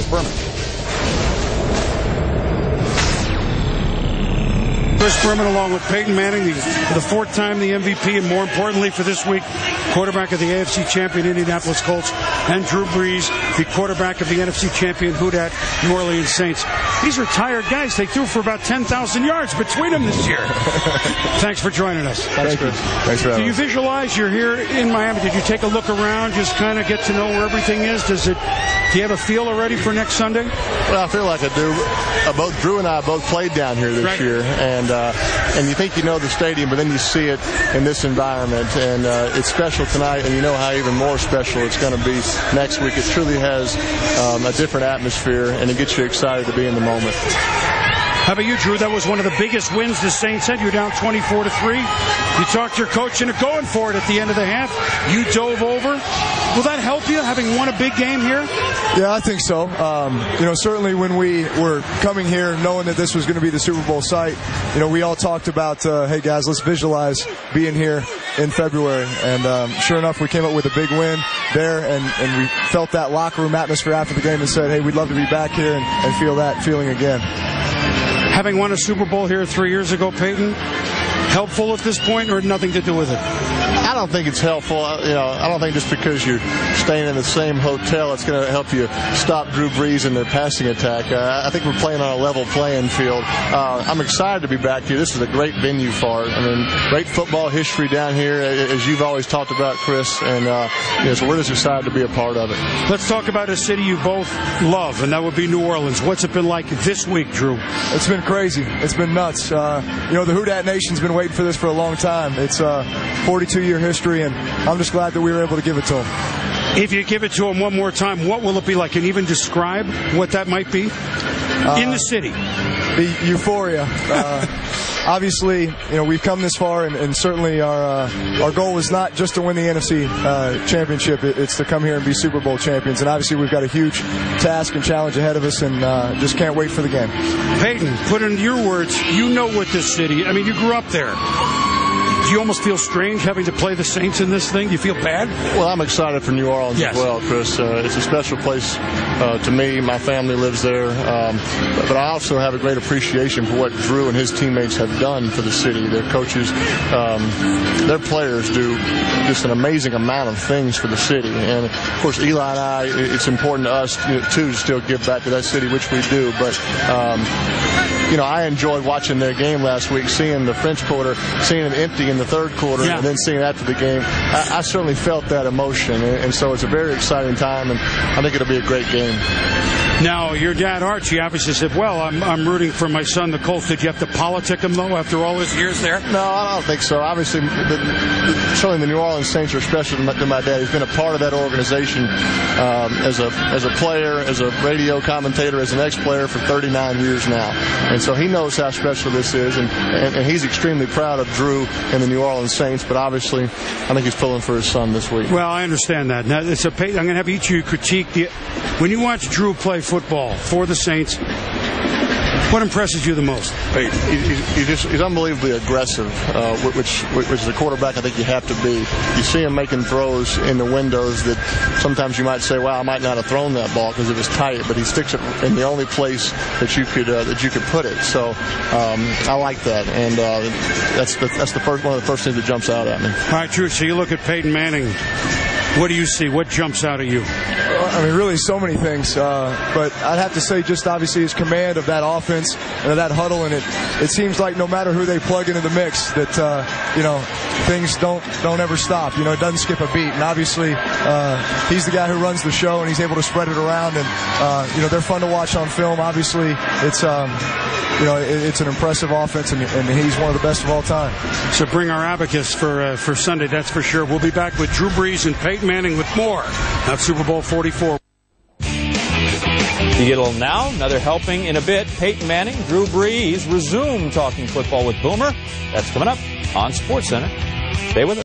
Berman. Chris Berman, along with Peyton Manning, for the fourth time the MVP, and more importantly for this week, quarterback of the AFC champion Indianapolis Colts, and Drew Brees, the quarterback of the NFC champion New Orleans Saints. These are tired guys. They threw for about 10,000 yards between them this year. Thanks for joining us. Thanks, Chris. Thanks for having us. Do you visualize you're here in Miami? Did you take a look around, just kind of get to know where everything is? Do you have a feel already for next Sunday? Well, I feel like I do. Both Drew and I both played down here this year, and you think you know the stadium, but then you see it in this environment, and it's special tonight, and you know how even more special it's going to be next week. It truly has a different atmosphere, and it gets you excited to be in the moment. How about you, Drew? That was one of the biggest wins the Saints had. You're down 24-3. You talked your coach into going for it at the end of the half. You dove over. Will that help you, having won a big game here? Yeah, I think so. Certainly when we were coming here, knowing that this was going to be the Super Bowl site, we all talked about, hey guys, let's visualize being here in February. And sure enough, we came up with a big win there, and we felt that locker room atmosphere after the game and said, hey, we'd love to be back here and feel that feeling again. Having won a Super Bowl here 3 years ago, Peyton, helpful at this point, or nothing to do with it? I don't think it's helpful. I don't think just because you're staying in the same hotel, it's going to help you stop Drew Brees in their passing attack. I think we're playing on a level playing field. I'm excited to be back here. This is a great venue for it. I mean, great football history down here, as you've always talked about, Chris. And so we're just excited to be a part of it. Let's talk about a city you both love, and that would be New Orleans. What's it been like this week, Drew? It's been crazy. It's been nuts. The Who Dat Nation's been waiting for this for a long time. It's a 42-year history, and I'm just glad that we were able to give it to them. If you give it to them one more time, what will it be like? Can you even describe what that might be in the city? The euphoria. Obviously, we've come this far, and certainly our goal is not just to win the NFC championship. It's to come here and be Super Bowl champions. And obviously, we've got a huge task and challenge ahead of us, and just can't wait for the game. Peyton, put in your words, you know what this city, I mean, you grew up there. Do you almost feel strange having to play the Saints in this thing? Do you feel bad? Well, I'm excited for New Orleans as well, Chris. It's a special place to me. My family lives there. But I also have a great appreciation for what Drew and his teammates have done for the city. Their coaches, their players do just an amazing amount of things for the city. And, of course, Eli and I, it's important to us, too, to still give back to that city, which we do. But, I enjoyed watching their game last week, seeing the French Quarter, seeing it empty in the third quarter, and then seeing it after the game. I certainly felt that emotion, and so it's a very exciting time, and I think it'll be a great game. Now, your dad, Archie, obviously said, well, I'm rooting for my son, the Colts. Did you have to politic him, though, after all his years there? No, I don't think so. Obviously, certainly the New Orleans Saints are special to my dad. He's been a part of that organization as a player, as a radio commentator, as an ex-player for 39 years now. And so he knows how special this is, and he's extremely proud of Drew and the New Orleans Saints, but obviously I think he's pulling for his son this week. Well, I understand that. Now, I'm going to have each of you critique when you watch Drew play football for the Saints, what impresses you the most? He's unbelievably aggressive, which is a quarterback I think you have to be. You see him making throws in the windows that sometimes you might say, wow, I might not have thrown that ball because it was tight, but he sticks it in the only place that you could put it. So I like that, and that's one of the first things that jumps out at me. All right, Drew, so you look at Peyton Manning. What do you see? What jumps out at you? I mean, really so many things, but I'd have to say just obviously his command of that offense and of that huddle, and it seems like no matter who they plug into the mix that, things don't ever stop. It doesn't skip a beat, and obviously he's the guy who runs the show, and he's able to spread it around, and, they're fun to watch on film. Obviously, it's an impressive offense, and he's one of the best of all time. So bring our abacus for Sunday, that's for sure. We'll be back with Drew Brees and Peyton Manning with more on Super Bowl 44. You get a little now, another helping in a bit. Peyton Manning, Drew Brees resume talking football with Boomer. That's coming up on SportsCenter. Stay with us.